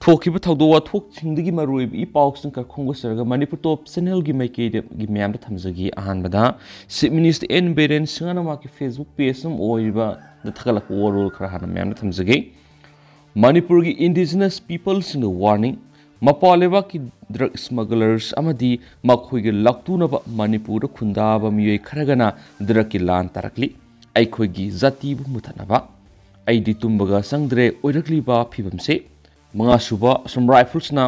थोखिबा थौदो वाथोक सिंदगी मरुइब इ पाउक्सिन का खोंगसरगा Manipur top channel की माइके गी मैम दा थमजगी अहानबदा चीफ मिनिस्टर एन बिरेन सिंहना मा की फेसबुक पेज सम ओइबा द थगलक वोरल खरा हाना मैम दा थमजगी मणिपुर की इंडिजिनस पीपल सिंग वार्निंग मपालेबा की ड्रग स्मगलर्स अमदी मखोइगे लक्तुनबा मणिपुर खुंदाबा मियोय खरगना ड्रग की लान तरकली आइखोइगी जातिबु मुथनबा आइदी तुंबगा चंगद्रे ओइरक्लीबा फिबमसे मंगासुबा असम राइफल्सना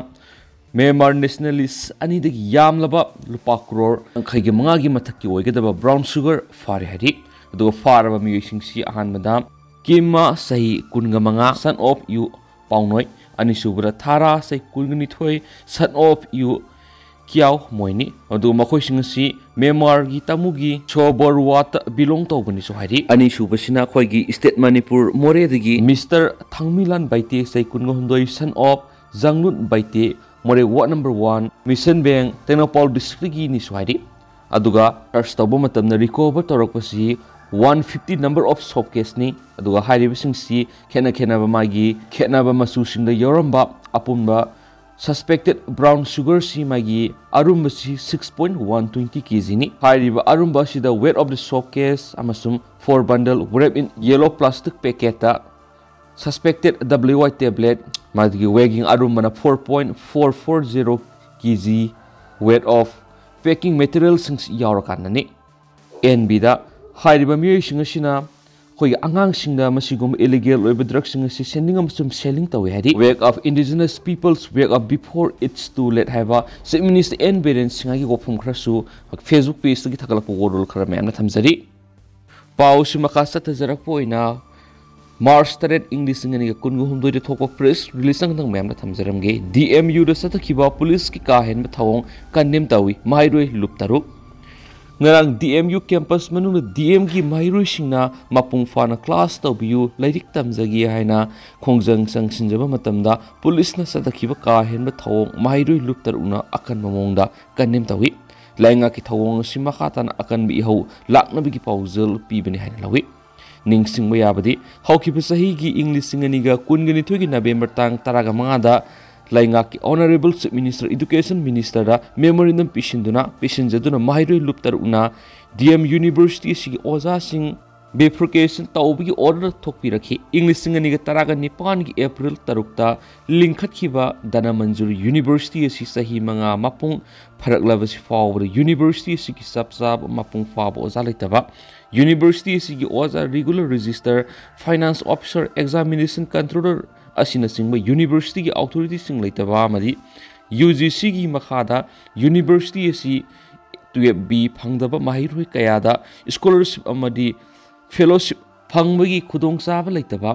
मेमर नेशनलिस्ट अनिदगी यामलबा लुपा करोड़ खैगे मंगागी मथक्की ओइगदबा ब्राउन शुगर फारे हरी अदुगा फारबा मियोइसिंगसी अहानबदा किमा सही कुनगा मंगा सन ऑफ यू पाउनोय अनिसुबरा थारा सही कुनगनिथोय सन ऑफ यू कियाव मोइनी अदु मखोइसिंगसी मेमोर तमुगी छोबरवात बिलोंग तौबनी सोहारी अनिसुबसिना खोइगी स्टेट मणिपुर मोरेदगी मिस्टर थांगमिलान बाइते सैकुनगो हुंदोय son of Janglun Baite Moreh ward number 1 mission bank Tengnoupal district की नि सोहारी अदुगा सर्च तौब मतमना रिकवर तौरकपसी 150 नंबर ऑफ सॉप केसनी अदुगा हाइरिबसिंगसी खेना मागी खेनाबा मसुसिंगदा योरंबा अपुंबा suspected brown sugar si magi arumba si 6.120 kg ni hairiba arumba si the weight of the showcase amasum 4 bundle wrapped in yellow plastic packet ta suspected WY tablet magi weighing arumba na 4.440 kg weight of packing material sings yaurakan ni NB da hairiba miyoy singa sina khoi angang singda masigum illegal oiba drugs singa si sending amasum selling tawi hadi wake of indigenous peoples wake up before it's too late haiba chief minister N Biren singa gi gopum khrasu Facebook page gi thakalak wordol khara memna thamjari pau si makasa tajarak poina March 3 English singa ni kungu humdoi de thokok press release ang thang memna thamjaramge DMU da satakhiba police ki ka hen thawong kanem tawi mairoi luptaru ngarang DMU campus manuna DM gi mairoi singna mapung fana class tawbiu lairik tamjagi haina khongjang sangsinjaba matamda police na sadakhiba ka henba thawong mairoi luptar una akan mamongda kanem tawi lainga ki thawong sima khatan akan bi ho lakna bi gi pauzal pibani haina lawi ningsing mayabadi hawkiba sahi gi English singani ga kungani thogi November tang taraga mangada lainga ki honorable chief minister education minister da memorandum pisinduna mairoi luptar una DM university si oza sing bifurcation tawbigi order thokpi rakhi English singani ga taraga nipan gi April tarukta linkhat khiba dana manjur university si sahi manga mapung pharaklaba si fawra university si ki sabsab mapung fab oza laitaba university si gi oza regular register finance officer examination controller asina singba university ki authority sing laitaba amadi UGC gi makhada university asi 12B phangdaba mahiroi kayada scholarship amadi fellowship phangbagi khudong chaba laitaba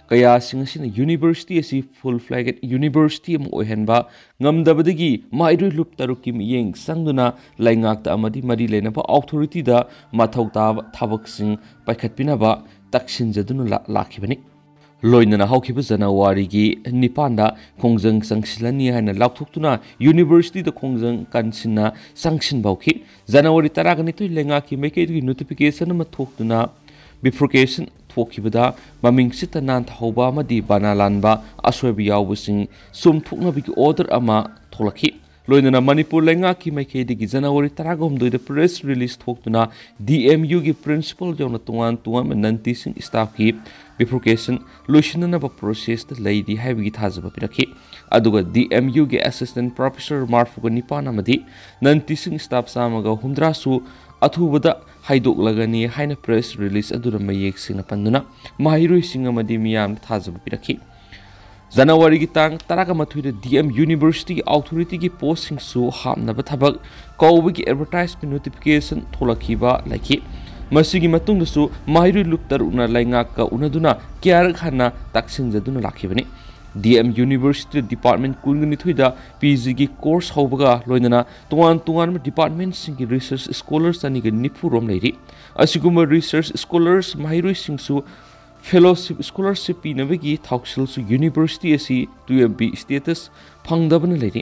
kaya sing asina university asi full flagged university am ohenba ngamdabadagi mahiroi lup taruki miyeng sangduna laingakta amadi mari lenaba authority da mathauta thabak sing paikhatpinaba taksinjaduna lakhibani loinana hawkiba January gi nipanda khongjang sangsilani haina laukthukuna university da khongjang kansina sangsin bauki January taragani toi lenga ki meke gi notification ma thokduna bifurcation thokibada maming sita nan thauba ma di banalanba aswebi yawbusing sum thukna bi order ama tholaki loinana Manipur lenga ki meke gi January taragom doi the press release thokduna DMU gi principal jona tungan nanti sing staff ki bifurcation loishinana ba process the lady habi thajaba piraki aduga DMU ge assistant professor marfuga nipana madi nanti sing staff samaga humdra su athubada haidok lagani haina press release adura mayek sing panduna mahiroi sing amadi miyam thajaba piraki January gi tang taraga mathuida DM University authority gi posting su hamnaba thabak kawbi gi advertisement notification tholakhiba laki masigi matungda su mahiroi luptar una lainga ka unaduna kyar khana taksinjaduna lakhibani DM University department kungni thuida PG gi course hawbaga loinana tungan department singi research scholars ani ga nipurom leiri asiguma research scholars mahiroi singsu fellowship scholarship pinabagi thauxil su university asi 12B status phangdabana leiri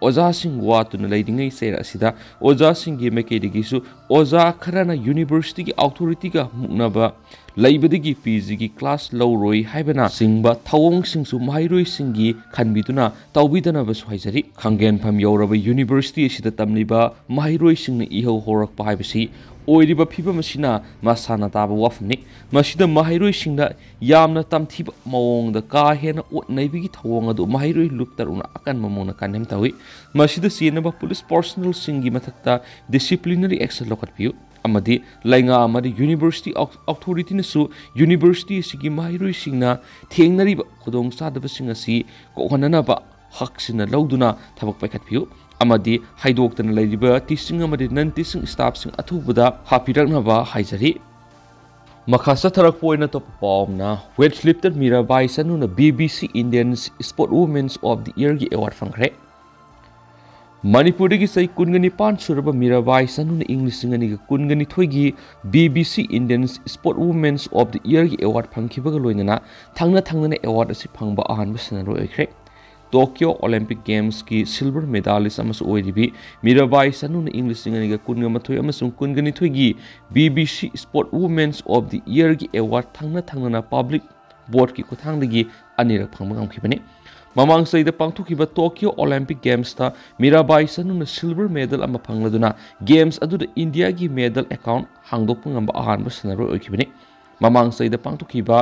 oja sing watuna leidingai sera asida oja sing gi meke digi su oja kharana university gi authority ga muknaba ꯂꯩꯕꯗꯒꯤ PGꯒꯤ class ꯂꯧꯔꯣꯏ ꯍꯥꯏꯕꯅ ꯁꯤꯡꯕ ꯊꯧꯑꯣꯡꯁꯤꯡꯁꯨ ꯃꯍꯩꯔꯣꯏꯁꯤꯡꯒꯤ ꯈꯟꯕꯤꯗꯨꯅ ꯇꯧꯕꯤꯗꯅꯕꯁꯨ ꯍꯥꯏꯖꯔꯤ ꯈꯥꯡꯒꯦꯟꯐꯝ ꯌꯧꯔꯕ university ꯑꯁꯤꯗ ꯇꯝꯂꯤꯕ ꯃꯍꯩꯔꯣꯏꯁꯤꯡꯅ ꯏꯍꯧ ꯍꯧꯔꯛꯄ ꯍꯥꯏꯕꯁꯤ ꯑꯣꯏꯔꯤꯕ ꯐꯤꯕꯝ ꯑꯁꯤꯅ ꯃꯁꯥꯅ ꯇꯥꯕ ꯋꯥꯐꯝꯅꯤ ꯃꯁꯤꯗ ꯃꯍꯩꯔꯣꯏꯁꯤꯡꯗ ꯌꯥꯝꯅ ꯇꯝꯊꯤꯕ ꯃꯑꯣꯡꯗ ꯀꯥ ꯍꯦꯟꯅ ꯑꯣꯠ-ꯅꯩꯕꯒꯤ ꯊꯧꯑꯣꯡ ꯑꯗꯨ ꯃꯍꯩꯔꯣꯏ ꯂꯨꯞ ꯇꯔꯨꯛꯅ ꯑꯀꯟꯕ ꯃꯑꯣꯡꯗ ꯀꯟꯗꯦꯝ ꯇꯧꯏ ꯃꯁꯤꯗ ꯆꯦꯟꯅꯕ ꯄꯨꯂꯤꯁ ꯄꯔꯁꯣꯅꯦꯜꯁꯤꯡꯒꯤ ꯃꯊꯛꯇ ꯗꯤꯁꯤꯄ꯭ꯂꯤꯅꯔꯤ ꯑꯦꯛꯁꯟ ꯂꯧꯈꯠꯄꯤꯌꯨ ꯑꯃꯗꯤ ꯂꯩꯉꯥꯛ ꯑꯃꯗꯤ ꯌꯨꯅꯤꯚꯔꯁꯤꯇꯤ ꯑꯣꯊꯣꯔꯤꯇꯤꯅꯁꯨ ꯌꯨꯅꯤꯚꯔꯁꯤꯇꯤ ꯑꯁꯤꯒꯤ ꯃꯍꯩꯔꯣꯏꯁꯤꯡꯅ ꯊꯦꯡꯅꯔꯤꯕ ꯈꯨꯗꯣꯡꯆꯥꯗꯕꯁꯤꯡ ꯑꯁꯤ ꯀꯣꯛꯍꯟꯅꯅꯕ ꯍꯛꯁꯤꯟꯅ ꯂꯧꯗꯨꯅ ꯊꯕꯛ ꯄꯥꯏꯈꯠꯄꯤꯌꯨ ꯑꯃꯗꯤ ꯍꯥꯏꯗꯣꯛꯇꯅ ꯂꯩꯔꯤꯕ ꯇꯤꯆꯤꯡ ꯑꯃꯗꯤ ꯅꯟ ꯇꯤꯆꯤꯡ ꯁ꯭ꯇꯥꯐꯁꯤꯡ ꯑꯊꯨꯕꯗ ꯍꯥꯞꯄꯤꯔꯛꯅꯕ ꯍꯥꯏꯖꯔꯤ ꯃꯈꯥ ꯆꯠꯊꯔꯛꯄ ꯑꯣꯏꯅ ꯑꯇꯣꯞꯄ ꯄꯥꯎ ꯑꯃꯅ ꯋꯦꯠꯂꯤꯐꯇꯔ ꯃꯤꯔꯥꯕꯥꯏ ꯆꯅꯨꯅ BBC Indian sport women of the ꯏꯌꯔꯒꯤ ꯑꯦꯋꯥꯔꯗ ꯐꯪꯈ꯭ꯔꯦ ꯃꯅꯤꯄꯨꯔꯗꯒꯤ ꯆꯍꯤ 19 ꯁꯨꯔꯕ ꯃꯤꯔꯥꯕꯥꯏ ꯆꯅꯨꯅ ꯏꯪ 2012ꯒꯤ BBC Indian sport women of the ꯏꯌꯔꯒꯤ ꯑꯦꯋꯥꯔꯗ ꯐꯪꯈꯤꯕꯒ ꯂꯣꯏꯅꯅ ꯊꯪꯅ ꯑꯦꯋꯥꯔꯗ ꯑꯁꯤ ꯐꯪꯕ ꯑꯍꯥꯟꯕ ꯁꯥꯟꯅꯔꯣꯏ ꯑꯣꯏꯈ꯭ꯔꯦ ꯇꯣꯀꯤꯌꯣ ꯑꯣꯂꯦꯝꯄꯤꯛ ꯒꯦꯝꯁꯀꯤ ꯁꯤꯜꯚꯔ ꯃꯦꯗꯥꯂꯤꯁ ꯑꯃꯁꯨ ꯑꯣꯏꯔꯤꯕꯤ ꯃꯤꯔꯥꯕꯥꯏ ꯆꯅꯨꯅ ꯏꯪ 2012 ꯑꯃꯁꯨꯡ 2022ꯒꯤ BBC sport women of the ꯏꯌꯔꯒꯤ ꯑꯦꯋꯥꯔꯗ ꯊꯪꯅꯅ ꯄꯕ꯭ꯂꯤꯛ ꯕꯣꯔꯗꯀꯤ ꯈꯨꯠꯊꯥꯡꯗꯒꯤ ꯑꯅꯤꯔꯛ ꯐꯪꯕ ꯉꯝꯈꯤꯕꯅꯤ ꯃꯃꯥꯡ ꯆꯍꯤꯗ ꯄꯥꯡꯊꯣꯛꯈꯤꯕ ꯇꯣꯀꯤꯌꯣ ꯑꯣꯂꯦꯝꯄꯤꯛ ꯒꯦꯝꯁꯇ ꯃꯤꯔꯥꯕꯥꯏ ꯆꯅꯨꯅ ꯁꯤꯜꯚꯔ ꯃꯦꯗꯜ ꯑꯃ ꯐꯪꯂꯗꯨꯅ ꯒꯦꯝꯁ ꯑꯗꯨꯗ ꯏꯟꯗꯤꯌꯥꯒꯤ ꯃꯦꯗꯜ ꯑꯦꯀꯥꯎꯟꯠ ꯍꯥꯡꯗꯣꯛꯄ ꯉꯝꯕ ꯑꯍꯥꯟꯕ ꯁꯥꯟꯅꯔꯣꯏ ꯑꯣꯏꯈꯤꯕꯅꯤ ꯃꯃꯥꯡ ꯆꯍꯤꯗ ꯄꯥꯡꯊꯣꯛꯈꯤꯕ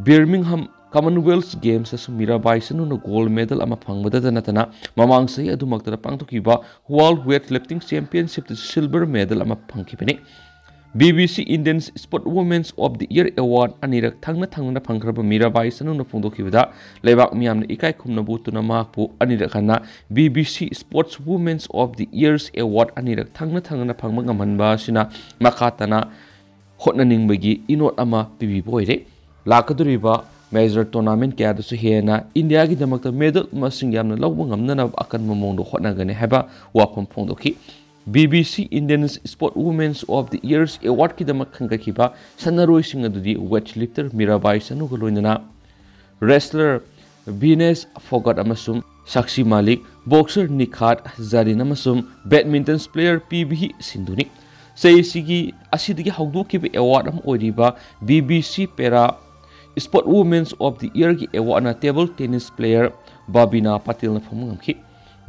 ꯕꯤꯔꯃꯤꯡꯍꯝ ꯀꯃꯟꯋꯦꯜꯊ ꯒꯦꯝꯁꯇꯁꯨ ꯃꯤꯔꯥꯕꯥꯏ ꯆꯅꯨꯅ ꯒꯣꯜꯗ ꯃꯦꯗꯜ ꯑꯃ ꯐꯪꯕꯗꯇ ꯅꯠꯇꯅ ꯃꯃꯥꯡ ꯆꯍꯤ ꯑꯗꯨꯃꯛꯇꯗ ꯄꯥꯡꯊꯣꯛꯈꯤꯕ ꯋꯥꯔꯜꯗ ꯋꯦꯠ ꯂꯤꯐꯇꯤꯡ ꯆꯦꯝꯄꯤꯌꯟꯁꯤꯞꯇꯁꯨ ꯁꯤꯜꯚꯔ ꯃꯦꯗꯜ ꯑꯃ ꯐꯪꯈꯤꯕꯅꯤ BBC Indian sport women of the year award ꯑꯅꯤꯔꯛ ꯊꯪꯅ ꯐꯪꯈ꯭ꯔꯕ ꯃꯤꯔꯥꯕꯥꯏ ꯆꯅꯨꯅ ꯐꯣꯡꯗꯣꯛꯈꯤꯕꯗ ꯂꯩꯕꯥꯛ ꯃꯤꯌꯥꯝꯅ ꯏꯀꯥꯏ ꯈꯨꯝꯅꯕ ꯎꯠꯇꯨꯅ ꯃꯍꯥꯛꯄꯨ ꯑꯅꯤꯔꯛ ꯍꯟꯅ BBC sports women's of the years award ꯑꯅꯤꯔꯛ ꯊꯪꯅ ꯐꯪꯕ ꯉꯝꯍꯟꯕ ꯑꯁꯤꯅ ꯃꯈꯥ ꯇꯥꯅ ꯍꯣꯠꯅꯅꯤꯡꯕꯒꯤ ꯏꯅꯣꯠ ꯑꯃ ꯄꯤꯕꯤꯕ ꯑꯣꯏꯔꯦ ꯂꯥꯛꯀꯗꯧꯔꯤꯕ ꯃꯦꯖꯔ ꯇꯣꯔꯅꯥꯃꯦꯟꯠ ꯀꯌꯥꯗꯁꯨ ꯍꯦꯟꯅ ꯏꯟꯗꯤꯌꯥꯒꯤꯗꯃꯛꯇ ꯃꯦꯗꯜ ꯃꯁꯤꯡ ꯌꯥꯝꯅ ꯂꯧꯕ ꯉꯝꯅꯅꯕ ꯑꯀꯟꯕ ꯃꯑꯣꯡꯗ ꯍꯣꯠꯅꯒꯅꯤ ꯍꯥꯏꯕ ꯋꯥꯐꯝ ꯐꯣꯡꯗꯣꯛꯈꯤ BBC Indian sport women of the ꯏꯌꯔꯁ ꯑꯦꯋꯥꯔꯗꯀꯤꯗꯃꯛ ꯈꯟꯒꯠꯈꯤꯕ ꯁꯥꯟꯅꯔꯣꯏꯁꯤꯡ ꯑꯗꯨꯗꯤ ꯋꯦꯠꯂꯤꯐꯇꯔ ꯃꯤꯔꯥꯕꯥꯏ ꯆꯅꯨꯒ ꯂꯣꯏꯅꯅ ꯔꯦꯁꯂꯔ ꯕꯤꯅꯦꯁ ꯐꯣꯒꯠ ꯑꯃꯁꯨꯡ ꯁꯥꯛꯁꯤ ꯃꯥꯂꯤꯛ ꯕꯣꯛꯁꯔ ꯅꯤꯈꯥꯠ ꯖꯥꯔꯤꯟ ꯑꯃꯁꯨꯡ ꯕꯦꯗꯃꯤꯟꯇꯟ ꯄ꯭ꯂꯦꯌꯔ PV ꯁꯤꯟꯙꯨꯅꯤ ꯆꯍꯤ ꯑꯁꯤꯗꯒꯤ ꯍꯧꯗꯣꯛꯈꯤꯕ ꯑꯦꯋꯥꯔꯗ ꯑꯃ ꯑꯣꯏꯔꯤꯕ BBC para sport women of the ꯏꯌꯔꯒꯤ ꯑꯦꯋꯥꯔꯗꯅ ꯇꯦꯕꯜ ꯇꯦꯅꯤꯁ ꯄ꯭ꯂꯦꯌꯔ ꯕꯥꯕꯤꯅꯥ ꯄꯇꯦꯜꯅ ꯐꯪꯕ ꯉꯝꯈꯤ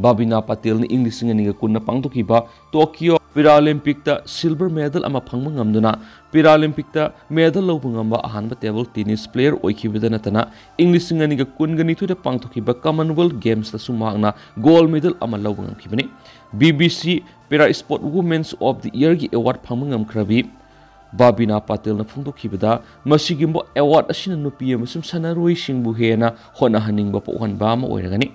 ꯕꯥꯕꯤꯅꯥ ꯄꯇꯦꯜꯅ ꯏꯪ 2010 ꯄꯥꯡꯊꯣꯛꯈꯤꯕ ꯇꯣꯀꯤꯌꯣ ꯄꯦꯔꯥꯂꯤꯝꯄꯤꯛꯇ ꯁꯤꯜꯚꯔ ꯃꯦꯗꯜ ꯑꯃ ꯐꯪꯕ ꯉꯝꯗꯨꯅ ꯄꯦꯔꯥꯂꯤꯝꯄꯤꯛꯇ ꯃꯦꯗꯜ ꯂꯧꯕ ꯉꯝꯕ ꯑꯍꯥꯟꯕ ꯇꯦꯕꯜ ꯇꯦꯅꯤꯁ ꯄ꯭ꯂꯦꯌꯔ ꯑꯣꯏꯈꯤꯕꯗ ꯅꯠꯇꯅ ꯏꯪ 2022ꯗ ꯄꯥꯡꯊꯣꯛꯈꯤꯕ ꯀꯃꯟꯋꯦꯜꯊ ꯒꯦꯝꯁꯇꯁꯨ ꯃꯍꯥꯛꯅ ꯒꯣꯜꯗ ꯃꯦꯗꯜ ꯑꯃ ꯂꯧꯕ ꯉꯝꯈꯤꯕꯅꯤ BBC para sport women of the ꯏꯌꯔꯒꯤ ꯑꯦꯋꯥꯔꯗ ꯐꯪꯕ ꯉꯝꯈ꯭ꯔꯕꯤ ꯕꯥꯕꯤꯅꯥ ꯄꯇꯦꯜꯅ ꯐꯣꯡꯗꯣꯛꯈꯤꯕꯗ ꯃꯁꯤꯒꯨꯝꯕ ꯑꯦꯋꯥꯔꯗ ꯑꯁꯤꯅ ꯅꯨꯄꯤ ꯑꯃꯁꯨꯡ ꯁꯥꯟꯅꯔꯣꯏꯁꯤꯡꯕꯨ ꯍꯦꯟꯅ ꯍꯣꯠꯅꯍꯟꯅꯤꯡꯕ ꯄꯣꯛꯍꯟꯕ ꯑꯃ ꯑꯣꯏꯔꯒꯅꯤ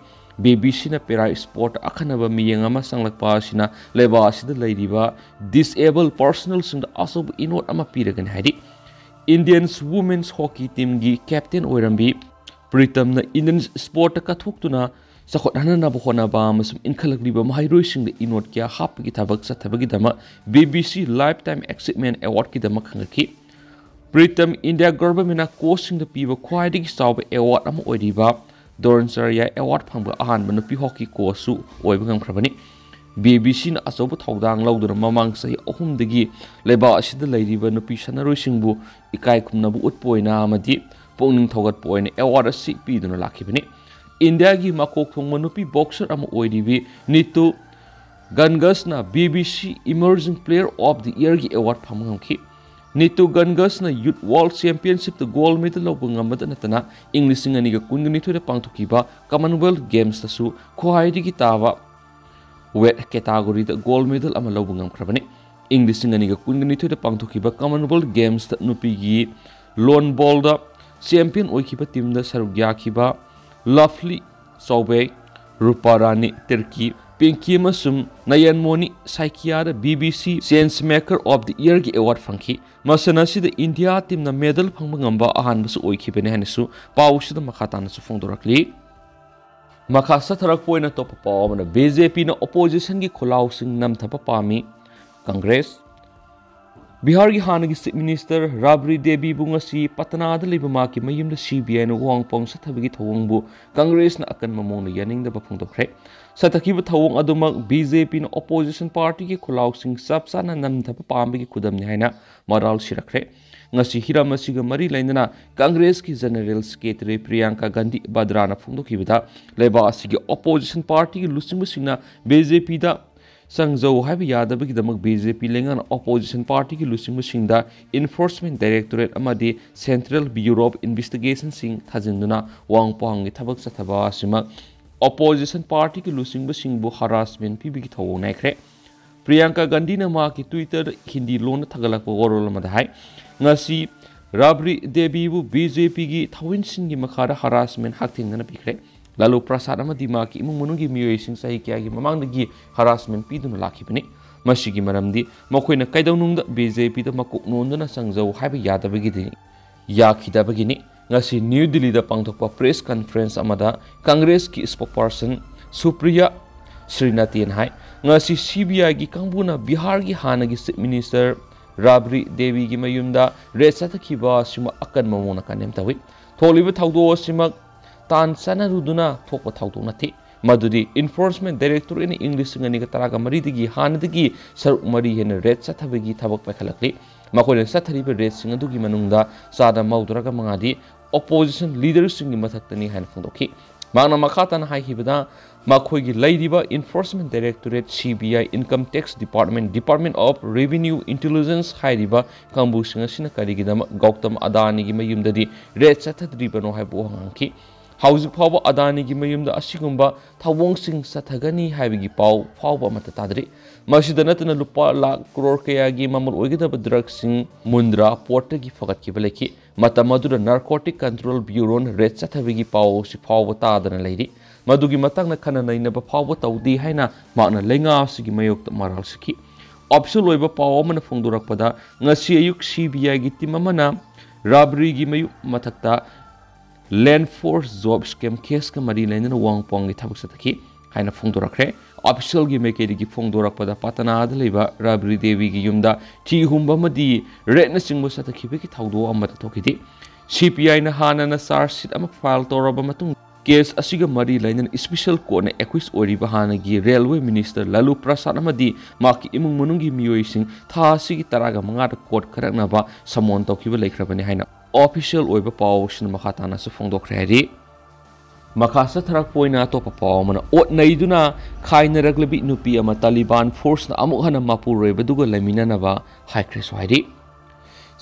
BBCꯅ ꯄꯦꯔꯥ ꯁ꯭ꯄꯣꯔꯠꯇ ꯑꯈꯟꯅꯕ ꯃꯤꯠꯌꯦꯡ ꯑꯃ ꯆꯪꯂꯛꯄ ꯑꯁꯤꯅ ꯂꯩꯕꯥꯛ ꯑꯁꯤꯗ ꯂꯩꯔꯤꯕ ꯗꯤꯁꯑꯦꯕꯜ ꯄꯔꯁꯣꯅꯦꯜꯁꯤꯡꯗ ꯑꯆꯧꯕ ꯏꯅꯣꯠ ꯑꯃ ꯄꯤꯔꯒꯅꯤ ꯍꯥꯏꯔꯤ ꯏꯟꯗꯤꯌꯟ ꯋꯨꯃꯦꯟꯁ ꯍꯣꯀꯤ ꯇꯤꯝꯒꯤ ꯀꯦꯞꯇꯦꯟ ꯑꯣꯏꯔꯝꯕꯤ ꯄ꯭ꯔꯤꯇꯝꯅ ꯏꯟꯗꯤꯌꯟ ꯁ꯭ꯄꯣꯔꯠꯇ ꯀꯠꯊꯣꯛꯇꯨꯅ ꯆꯥꯎꯈꯠꯍꯟꯅꯕ ꯍꯣꯠꯅꯕ ꯑꯃꯁꯨꯡ ꯏꯟꯈꯠꯂꯛꯂꯤꯕ ꯃꯍꯩꯔꯣꯏꯁꯤꯡꯗ ꯏꯅꯣꯠ ꯀꯌꯥ ꯍꯥꯞꯄꯒꯤ ꯊꯕꯛ ꯆꯠꯊꯕꯒꯤꯗꯃꯛ BBC ꯂꯥꯏꯐꯇꯥꯏꯝ ꯑꯦꯆꯤꯞꯃꯦꯟꯠ ꯑꯦꯋꯥꯔꯗꯀꯤꯗꯃꯛ ꯈꯟꯒꯠꯈꯤ ꯄ꯭ꯔꯤꯇꯝ ꯏꯟꯗꯤꯌꯥ ꯒꯚꯔꯟꯃꯦꯟꯠꯅ ꯀꯣꯆꯁꯤꯡꯗ ꯄꯤꯕ ꯈ꯭ꯋꯥꯏꯗꯒꯤ ꯆꯥꯎꯕ ꯑꯦꯋꯥꯔꯗ ꯑꯃ ꯑꯣꯏꯔꯤꯕ ꯗꯣꯔꯟꯆꯥꯔꯌꯥ ꯑꯦꯋꯥꯔꯗ ꯐꯪꯕ ꯑꯍꯥꯟꯕ ꯅꯨꯄꯤ ꯍꯣꯀꯤ ꯀꯣꯆꯁꯨ ꯑꯣꯏꯕ ꯉꯝꯈ꯭ꯔꯕꯅꯤ BBCꯅ ꯑꯆꯧꯕ ꯊꯧꯗꯥꯡ ꯂꯧꯗꯨꯅ ꯃꯃꯥꯡ ꯆꯍꯤ 3 ꯂꯩꯕꯥꯛ ꯑꯁꯤꯗ ꯂꯩꯔꯤꯕ ꯅꯨꯄꯤ ꯁꯥꯟꯅꯔꯣꯏꯁꯤꯡꯕꯨ ꯏꯀꯥꯏ ꯈꯨꯝꯅꯕ ꯎꯠꯄ ꯑꯣꯏꯅ ꯑꯃꯗꯤ ꯄꯨꯛꯅꯤꯡ ꯊꯧꯒꯠꯄ ꯑꯣꯏꯅ ꯑꯦꯋꯥꯔꯗ ꯑꯁꯤ ꯄꯤꯗꯨꯅ ꯂꯥꯛꯈꯤꯕꯅꯤ ꯏꯟꯗꯤꯌꯥꯒꯤ ꯃꯀꯣꯛ ꯊꯣꯡꯕ ꯅꯨꯄꯤ ꯕꯣꯛꯁꯔ ꯑꯃ ꯑꯣꯏꯔꯤꯕꯤ ꯅꯤꯇꯨ ꯒꯟꯒꯁꯅ BBC emerging player of the ꯏꯌꯔꯒꯤ ꯑꯦꯋꯥꯔꯗ ꯐꯪꯕ ꯉꯝꯈꯤ ꯅꯤꯇꯨ ꯒꯟꯒꯁꯅ ꯌꯨꯠ ꯋꯥꯔꯜꯗ ꯆꯦꯝꯄꯤꯌꯟꯁꯤꯞꯇ ꯒꯣꯜꯗ ꯃꯦꯗꯜ ꯂꯧꯕ ꯉꯝꯕꯇ ꯅꯠꯇꯅ ꯏꯪ 2022ꯗ ꯄꯥꯡꯊꯣꯛꯈꯤꯕ ꯀꯃꯟꯋꯦꯜꯊ ꯒꯦꯝꯁꯇꯁꯨ ꯈ꯭ꯋꯥꯏꯗꯒꯤ ꯇꯥꯕ ꯋꯦꯠ ꯀꯦꯇꯥꯒꯣꯔꯤꯗ ꯒꯣꯜꯗ ꯃꯦꯗꯜ ꯑꯃ ꯂꯧꯕ ꯉꯝꯈ꯭ꯔꯕꯅꯤ ꯏꯪ 2022ꯗ ꯄꯥꯡꯊꯣꯛꯈꯤꯕ ꯀꯃꯟꯋꯦꯜꯊ ꯒꯦꯝꯁꯇ ꯅꯨꯄꯤꯒꯤ ꯂꯣꯟ ꯕꯣꯜꯗ ꯆꯦꯝꯄꯤꯌꯟ ꯑꯣꯏꯈꯤꯕ ꯇꯤꯝꯗ ꯁꯔꯨꯛ ꯌꯥꯈꯤꯕ ꯂꯚꯂꯤ ꯆꯧꯕꯦ ꯔꯨꯄꯥ ꯔꯥꯅꯤ ꯇꯤꯔꯀꯤ ꯄꯤꯡꯀꯤ ꯑꯃꯁꯨꯡ ꯅꯌꯟꯃꯣꯅꯤ ꯁꯥꯏꯀꯤꯌꯥꯗ BBC change maker of the ꯏꯌꯔꯒꯤ ꯑꯦꯋꯥꯔꯗ ꯐꯪꯈꯤ ꯃꯁꯥꯟꯅ ꯑꯁꯤꯗ ꯏꯟꯗꯤꯌꯥ ꯇꯤꯝꯅ ꯃꯦꯗꯜ ꯐꯪꯕ ꯉꯝꯕ ꯑꯍꯥꯟꯕꯁꯨ ꯑꯣꯏꯈꯤꯕꯅꯤ ꯍꯥꯏꯅꯁꯨ ꯄꯥꯎꯁꯤꯗ ꯃꯈꯥ ꯇꯥꯅꯁꯨ ꯐꯣꯡꯗꯣꯔꯛꯂꯤ ꯃꯈꯥ ꯆꯠꯊꯔꯛꯄ ꯑꯣꯏꯅ ꯑꯇꯣꯞꯄ ꯄꯥꯎ ꯑꯃꯅ BJPꯅ ꯑꯣꯄꯣꯖꯤꯁꯟꯒꯤ ꯈꯨꯜꯂꯥꯎꯁꯤꯡ ꯅꯝꯊꯕ ꯄꯥꯝꯃꯤ ꯀꯪꯒ꯭ꯔꯦꯁ ꯕꯤꯍꯥꯔꯒꯤ ꯍꯥꯟꯅꯒꯤ ꯆꯤꯐ ꯃꯤꯅꯤꯁꯇꯔ ꯔꯥꯕ꯭ꯔꯤ ꯗꯦꯕꯤꯕꯨ ꯉꯁꯤ ꯄꯇꯅꯥꯗ ꯂꯩꯕ ꯃꯍꯥꯛꯀꯤ ꯃꯌꯨꯝꯗ CBIꯅ ꯋꯥꯡꯄꯥꯎ ꯆꯠꯊꯕꯒꯤ ꯊꯧꯑꯣꯡꯕꯨ ꯀꯪꯒ꯭ꯔꯦꯁꯅ ꯑꯀꯟꯕ ꯃꯑꯣꯡꯗ ꯌꯥꯅꯤꯡꯗꯕ ꯐꯣꯡꯗꯣꯛꯈ꯭ꯔꯦ ꯆꯠꯊꯈꯤꯕ ꯊꯧꯑꯣꯡ ꯑꯗꯨꯃꯛ BJPꯅ ꯑꯣꯄꯣꯖꯤꯁꯟ ꯄꯥꯔꯇꯤꯒꯤ ꯈꯨꯜꯂꯥꯎꯁꯤꯡ ꯆꯞ ꯆꯥꯅ ꯅꯝꯊꯕ ꯄꯥꯝꯕꯒꯤ ꯈꯨꯗꯝꯅꯤ ꯍꯥꯏꯅ ꯃꯔꯥꯜ ꯁꯤꯔꯛꯈ꯭ꯔꯦ ngasi hiram asiga mari lainana Congress ki General Secretary Priyanka Gandhi Vadra na phongdokibada leba asigi opposition party ki lusingmusingna BJP da Sangzau haiba yadabagi damak BJP lengan opposition party ki lusingmusingda Enforcement Directorate amadi Central Bureau of Investigation sing thajinduna wangpang thabak sathaba asima opposition party ki lusingmusingbu harassment pibigi thawo naikre Priyanka Gandhi na ma ki Twitter Hindi lon thagalakpa gorol madai ngasi Rabri Devi bu BJP gi thawin sing gi makhara harassment hakthing na pikre Lalu Prasad amadi ma ki imung munung gi miyoi sing sahi kya gi mamang gi harassment piduna lakhibani masigi maramdi makoina kaidawnung da BJP da makuk nonduna sangjau haiba yadabagi di yakhidabagi ni ngasi New Delhi da pangthokpa press conference amada Congress ki spokesperson Supriya Srinathien hai ngasi CBI gi kangbuna Bihar gi hana gi Chief Minister Rabri Devi gi mayumda resata khiba sima akan mamona kanem tawi tholiba thawdo sima tan sanaruduna thokpa thawdo nathi madudi enforcement director in English ngani ka taraga mari digi hana digi saruk mari hen red sathabagi thabak pakhalakli makoina sathariba red singa dugi manungda sada mauduraga mangadi opposition leaders singi mathaktani han phondokhi Mana makatan hai hibada makhoigi laidiba enforcement directorate CBI income tax department department of revenue intelligence hairiba kambu singa sina karigidam Gautam Adani gi mayumdadi red sathadriba no haibo hangki hauzik phawba Adani gi mayumda asigumba thawong sing sathagani haibigi paw phawba mata tadri masida natana lupa lakh crore kaya gi mamul oigidaba drug sing mundra port gi fagat ki baleki mata madura narcotic control bureau red sathabigi paw si phawba tadana leiri madugi matang na khana naina ba phawba tawdi haina makna lenga sigi mayok maral siki option loiba paw amana phongdorakpada ngasi ayuk CBI gi team amana robbery gi mayu mathakta land force job scam case ka mari lainana wangpong gi thabak sathaki haina phongdorakre official gi mekedi gi phongdorakpada patana da leiba Rabri Devi gi yumda thi humba madi red na singbo sathaki be ki thawdo amata thokidi CPI na hana na charge sheet ama file toraba matung case asiga mari lainan special court na accused oriba hana gi railway minister Lalu Prasad amadi maki imung munungi miyoi sing tha sigi taraga manga da court kharakna ba samon tawkiba laikhrabani haina official oiba paw shin makhatana su phongdokhrari Makasa tharak poina topa paw mana ot naiduna khaina raglabi nupi ama Taliban force na amuk hana Manipur roiba duga lamina na ba haikre swaidi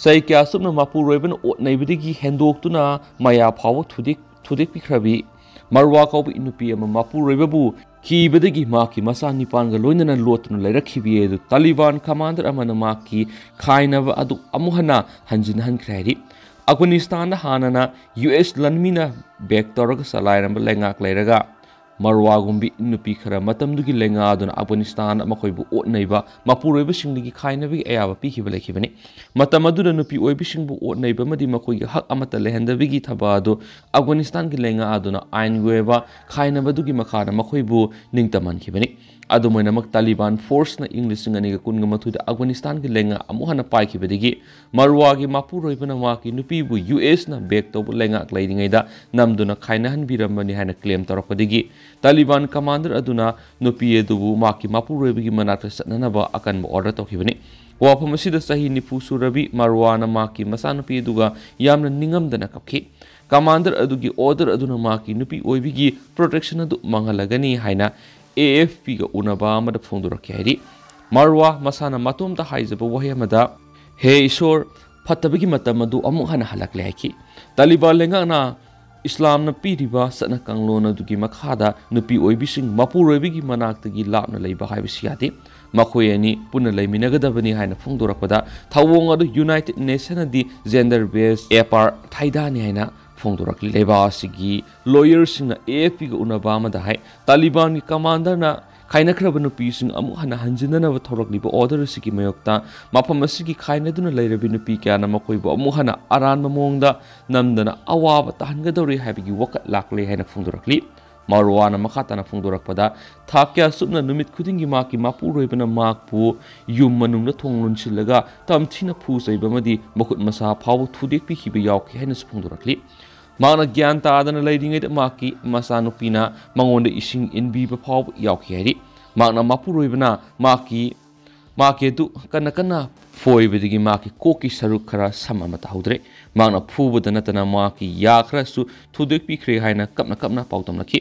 sai kya subna Manipur roiba na ot naibidigi hendoktuna maya phaw thudik pikhrabi marwa ko bi nupi ama Manipur roiba bu kibadagi maki masa nipan ga loinana lotuna lairakhibi edu Taliban commander amana maki khaina ba adu amuhana hanjin hankrari Afghanistan na hanana US lanmina back torag salairamba lengak lairaga marwa gumbi nupi khara matamdugi lenga aduna Afghanistan makoibu otnaiba mapuroiba singdigi khainabi ayaba pikhiba lekhibani matamaduna nupi oibi singbu otnaiba madi makoigi hak amata lehendabigi thabadu Afghanistan gi lenga aduna aingueba khainaba dugi makhana makoibu ningtaman khibani adumoina mak Taliban force na English ngani ga kunga mathuda Afghanistan gi lenga amuhana paikibadigi marwa gi mapuroiba na maki nupi bu US na back to lenga klairingaida namduna khainahan biramani hana claim tarakpadigi Taliban commander aduna nupi edu maki mapuroiba gi manata satnanaba akan mo order tokhibani wafam asida sahi nifu surabi marwana maki masanupi eduga yamna ningamdana kapki commander adugi order aduna maki nupi oibigi protection adu mangalagani haina AFP ga unaba amada phongdorakki hairi marwa masana matomta haijaba wahayamada he ishor phatabigi matamadu amuk hana halakle haiki Taliban lenga na Islam na piriba sana kanglona dugi makhada nupi oibising mapuroibigi manaktagi lapna leiba haibisi yati makoyani puna leiminagadabani haina phongdorakpada thawong adu United Nations di gender based apartheid haina phongdorakli leiba asigi lawyers na AFP ga unaba amada hai Taliban gi commander na khainakraba nupi sing amu hana hanjinana ba thorakliba order sigi mayokta mapam asigi khainaduna leirabi nupi kyana makoibo amu hana aran mamongda namdana awaba tahangadori habigi wakat lakle haina phongdorakli marwana makhatana phongdorakpada thakya subna numit khudingi maki mapuroibana makpu yum manungna thonglun silaga tamthina phusaiba madi makut masa phaw thudik pi khiba yawki haina phongdorakli Mana gyan taadana lairingai maki masanupina mangonda ising inbiba phaw yawki hairi mana mapuroibana maki du kana फोइबदगी माकी कोकी सरुक खरा सम अमा ताहुद्रे मांगना फुबद नतना माकी या खरासु थुदेक पिख्रे हाइना कपना कपना पाउतमनखि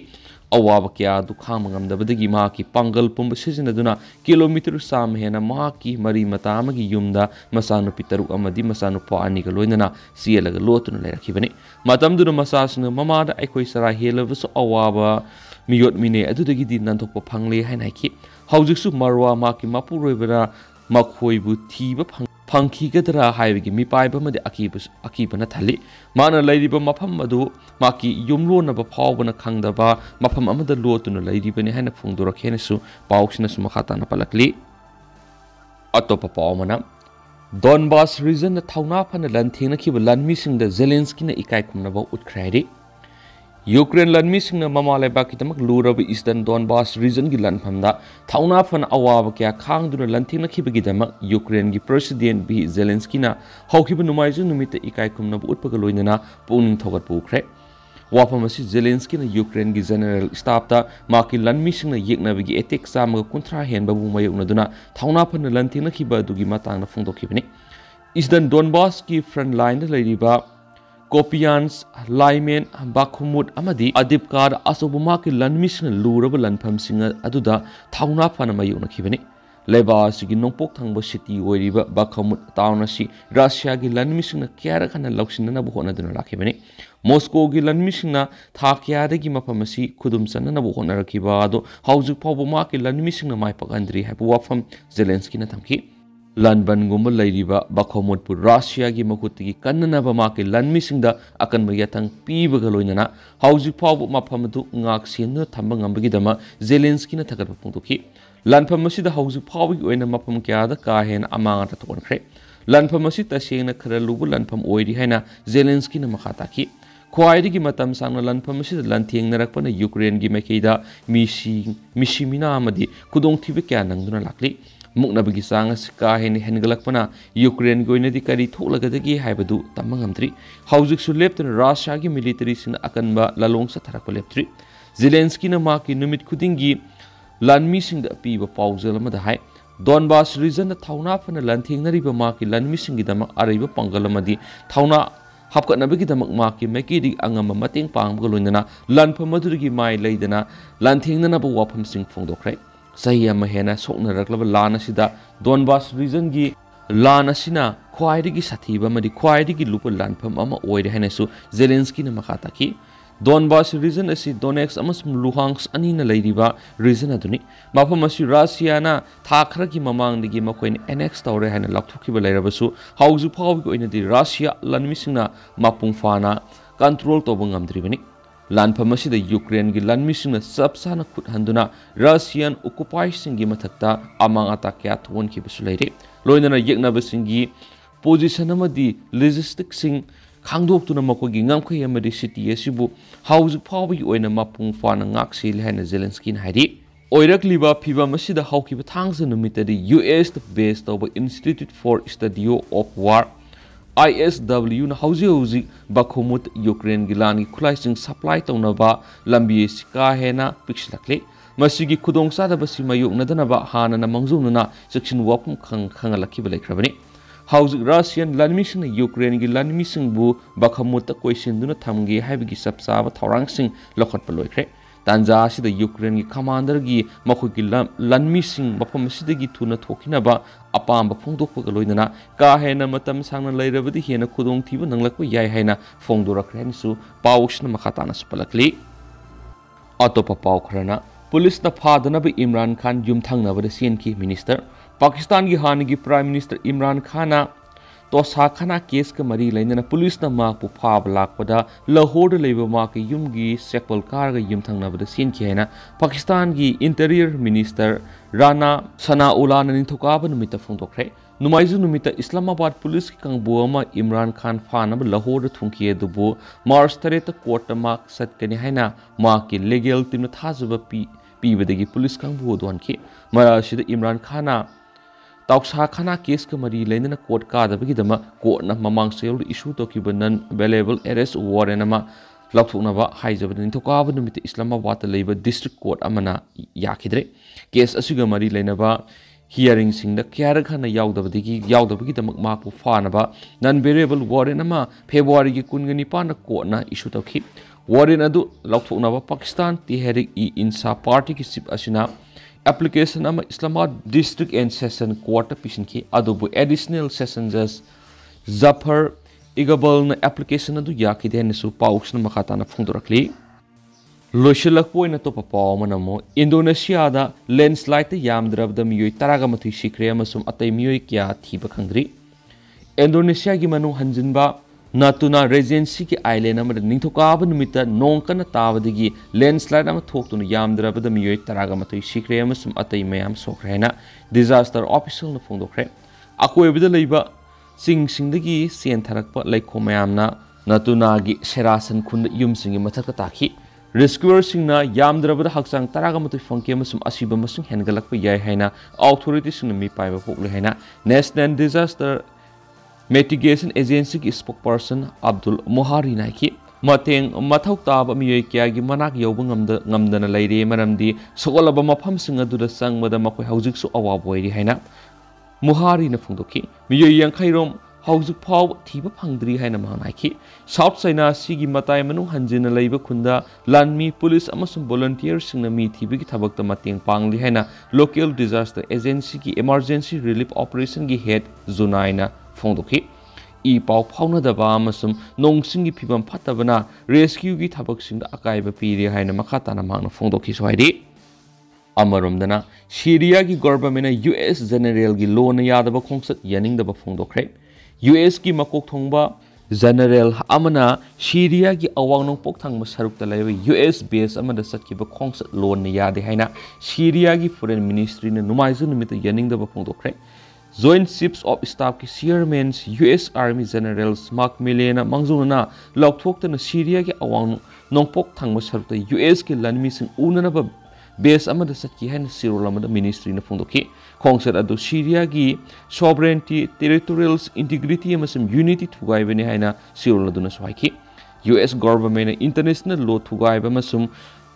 अवाब क्या दुखाम ngamdabadagi माकी Pongal पुंब सिजनदुना kilometre साम हेना माकी मरी मता अमगी युमदा मसानुपि तरुक अमदि मसानुपा अनिगा लोइनना सियलगा लोतुना लेरखिबनि मतमदुना मसासना ममादा अखोइ सरा हेलबसु अवाबा मियोट मिने अदुदगिदि नंथोकपा फंगले हाइनाखि हौजिकसु मरवा माकी मापुरोइबरा मखोइबु थीबा फंखिगदरा हाइबगी मिपाइबमदि अकीबना थली माना लैरिबा मफम अदु माकी युमलोनबा फावबना खंगदबा मफम अमदा लोतुना लैरिबनि हाइना फुंगदोरखेनसु पाउक्सिनसु मखाताना पलकली अतोपा पावमना डोनबास रीजन थौना फन लनथेंनखिबा लनमिसिंगदा जेलेंस्कीना इकाय खुमनबा उतख्राइरि यूक्रेन लनमिसिंगना ममा लेबाकिदमक लुरब ईस्टर्न डोनबास रीजन की लनफमदा थौना फन अवाब क्या खांगदुना लनथेंनखिबगिदमक यूक्रेन की प्रेसिडेंट बी जेलेंस्कीना हौखिबा नुमाइजु नुमित इकाय खुमनबा उतपगा लोइनना पुनिंग थौगत पुख्रे वाफम असि जेलेंस्कीना यूक्रेन की जनरल स्टाफता माकी लनमिसिंगना येकनबगी एटेक चामगा कुंथ्रा हेनबाबु मायोगनदुना थौना फन लनथेंनखिबा दुगी मतांगना फोंदोखिबनि ईस्टर्न डोनबास की फ्रंट लाइन लैरिबा कोपियान्स लाइमेन बाखुमुट अमदी अदिपकार असोबुमा की लनमिसिंग लुरब लनफमसिंग अदुदा थौना फन मायोगनखिबनि लेबासिगी नोंपोक थंब सिटी ओइरिबा बाखमुट टाउन असि रशिया की लनमिसिंग क्यारा खना लौसिननबु होनदुना लाखिबनि मॉस्को की लनमिसिंग था क्यादगी मफम असि खुदुम सननबु होनरखिबा अदो हौजिक फावबो मा की लनमिसिंग माइपकंद्री हाइबु वाफम जेलेंस्कीना थमखि लनबनगुम लैरिबा बाखमुटपु रशिया की मखुतगी कन्ननबा मा की लनमिसिंग अकनब याथंग पीबगा लोइनना हौजिक फावबो मफमदु ngak सिन थंब ngambagidama जेलेंस्कीना थगरबा पुंदोखि लनफम असिदा हौजिक फावबगी ओइना मफम क्यादा काहेन अमांगता थोनख्रे लनफम असि तसेंगना खरा लुबु लनफम ओइरि हाइना जेलेंस्कीना मखाताखि ख्वाइदगी मतम सांगना लनफम असिदा लनथेंगनरकपना यूक्रेन की मैकेदा मिसिमिना अमदी खुदोंथिबे क्या नंगदुना लाक्ली मुक्नबगी चांग काहेन हेनगलकपना यूक्रेन की ओइनदी करी थोलगदगी हाइबदु तमंगमद्री हौजिकसु लेप्तन रशिया की मिलिटरी सिंह अकनबा ललोंगसा थरक लेप्त्री जेलेंस्कीना माकी नुमित खुदिंगी लनमिसिंग पीबा पाउजल अमदा हाइ डोनबास रीजन थौना फन लनथेंगनरिबा माकी लनमिसिंगीदमक अरैबा पंगल अमदी थौना हापकनबगीदमक माकी मैकेदी अंगम मतेंग पांगबगा लोइनना लनफम मदुरगी माइ लैदना लनथेंगननबा वाफमसिंग फोंदोख्रै सही अमा हेना सोकनरक्लबा लान असिदा डोनबास रीजन की लान असिना ख्वाइदगी साथीबा मदि ख्वाइदगी लुप लानफम अमा ओइरे हैनसु जेलेंस्कीना मखाताखि डोनबास रीजन असि डोनेक्स अमसुम लुहांग्स अनिना लैरिबा रीजन अदुनि मफम असि रशियाना था खरगी ममांगदगी मखोइन एनेक्स तौरे हैना लाक्थोखिबा लैरबसु हौजु फावबगी ओइनदि रशिया लनमिसिंगना मपुंग फाना कंट्रोल तोबा ngamdribani लानफम असिदा यूक्रेन की लनमिसिंगना सबसाना खुद हंदुना रशियन ऑक्युपाइसिंग मथक्ता अमांग अता क्या थोनखिबसु लैरे लोइनना येकनबसिंगी पोजिशन अमदि लॉजिस्टिक्सिंग खांदोक्तुना मखोगी ngamखै अमदि सिटी असिबु हौजिक फावबगी ओइना मपुंग फाना ngaksil हाइना जेलेंस्कीना हाइरि ओइरक्लिबा फिबम असिदा हौखिबा थांगस नुमितदि यूएस बेस तौबा institute for study of war ISW na hauzi bakhumut Ukraine gi lan gi khulaising supply tawnaba lambi sika hena pixlakle masigi khudong sada basi mayuk nadana ba hana na mangjuna section wapum khangalaki balaikrabani hauzi Russian lanmising Ukraine gi lanmising bu bakhumut ta question duna thamgi haibigi sapsa ba thorang sing lokhat paloikre Tanja sida Ukraine ki commander gi makhugi lanmising mafam sidagi thuna thokina ba apamba phongdokpa loinana ka hena matam sangna lairabadi hena khudong thiba nanglakpa yai haina phongdorakren su pawushna makhatana spalakli atopa paw khrana police na phadana ba Imran Khan yumthangna ba sen ki minister Pakistan gi hanigi prime minister Imran Khan तो साखना case का मरी लेना police ना माक पु फाब लाकपदा लाहौर लेबा माक युमगी सेक्वल कार युम थंगनाबदा सीन की है ना पाकिस्तान की इंटीरियर मिनिस्टर राना सनाउल्लाह निथुकाब नुमित फोंदोख्रे नुमाइजु नुमित इस्लामाबाद पुलिस की कंगबो अमा इमरान खान फानब लाहौर थुंकिए दुबो मार्च 3 कोर्ट माक सतकनी हैना माक की लीगल टीम थाजब पीबदगी पुलिस कंगबो दोनखि मरासिद इमरान खाना तौसा खाना केस का मरी लेना कोर्ट कादबगीदमा कोर्टना ममांग सेल इशू तोकिब नन अवेलेबल अरेस्ट वारंट अमा लौथोकनबा हाइजबद निथोकाब नुमित इस्लामाबाद लेब डिस्ट्रिक्ट कोर्ट अमना याखिद्रे केस असिगा मरी लेनबा हियरिंगसिंगदा क्यारक हना यावदबगी माकु फानबा नन वेरिएबल वारेंट अमा फेब्रुआरी की 29 कोर्टना इशू तौखी वारेंट अदु लौथोकनाबा पाकिस्तान तिहरिक इ इंसाफ पार्टी की चीफ असिना एप्लीकेशन अमा Islamabad district and session court पिसिनखी अदुबु एडिशनल सेशन जज जफर इगबल एप्लीकेशन अदु याखिदेनसु पाउक्सना मखाताना फोंदोरखली लोइसलकपोइना तोपा पाव मनमो इंडोनेशियादा लैंडस्लाइड यामद्रबदा मियोय 13 सिक्रे अमसुम अतै मियोय क्या थीबा खंगरी इंडोनेशिया की मनु हंजिनबा नातुना रेजेंसी की आइलैंड अमद निंथोकाब नुमिता नोंकन ताबदगी लैंडस्लाइड अम थोक्तुन यामद्रबदा मियोय 13 सिक्रे अमसुम अतै मयाम सोखरेना डिजास्टर ऑफिशियल न फोंदोखरे अकोयबदा लैबा सिंगसिंगदगी सेन थरकपा लैखो मयामना नातुनागी सेरासन खुंद युमसिंगी मथकता ताखी रेस्क्यूअरसिंगना यामद्रबदा हक्चांग 13 फंके अमसुम असिबा मसुंग हेनगलकपा याय हैना ऑथोरिटीसिंगना मी पाइबा पोकले हैना नेशनल डिजास्टर मिटिगेशन एजेंसी की स्पोकपर्सन अब्दुल मोहारी नाइकी मतेंग मथौ ताब मियोय क्यागी मनाक यौब ngamdana leire maramdi sokolaba mafamsing aduda sangmada makhoi haujiksu awab oiri haina मुहारी न फोंदोखी मियोय यांखैरोम हौजुक फाव थीबा फंगद्री हाइना मानाखी साउथ चाइना सिगी मताय मनु हंजिन लैबा खुंदा लानमी पुलिस अमसुम वॉलंटियर सिंगना मी थीबगी थबकता मतेंग पांगली हाइना लोकल डिजास्टर एजेंसी की इमरजेंसी रिलीफ ऑपरेशन की हेड जुनाइना फोंदोखी इ पाव फाउनदबा अमसुम नोंसिंगी फिबम फतबना रेस्क्यू की थबकसिंगदा अकाइबा पीरि हाइना मखाताना मांगना फोंदोखी सोहाइदी अमरोमदना सीरिया की गवर्नमेंट यूएस जनरल की लोन यादव खोंसत यानिंगदब फोंदोखरे यूएस की मकोक थोंबा जनरल अमना सीरिया की अवांग पोक्थांग सरुकता लेब यूएस बेस अमदा सतकिब खोंसत लोन यादे हाइना सीरिया की फॉरेन मिनिस्ट्री ने नुमाइजु निमित यानिंगदब फोंदोखरे जॉइंट चिफ्स ऑफ स्टाफ की chairman US army generals Mark मिलेना मंगजुना लौथोक्तना सीरिया की अवांग नोंपोक थांग सरुकता यूएस की लनमिसिंग उननब बेस अमदा सतकी हैन सिरोल अमदा मिनिस्ट्री ने फोंदोखी खोंसत अदु सीरिया की सॉवरेनिटी टेरिटोरियल इंटीग्रिटी अमसम यूनिटी थुगाइबने हैना सिरोल अदुना सोहाइखी यूएस गवर्नमेंट इंटरनेशनल लॉ थुगाइबा अमसम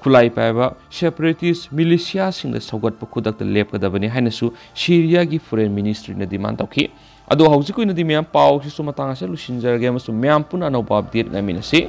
खुलाई पाइबा सेपरेटिस्ट मिलिशिया सिंगदा सौगत खुदक लेपकदबने हैनसु सीरिया की फॉरेन मिनिस्ट्री ने डिमांड तौखी अदु हौजिक ओइनदि म्याम पाव सिसु मतांग से लुसिनजरगे अमसम म्याम पुना अनौबा अपडेट ngamiनसे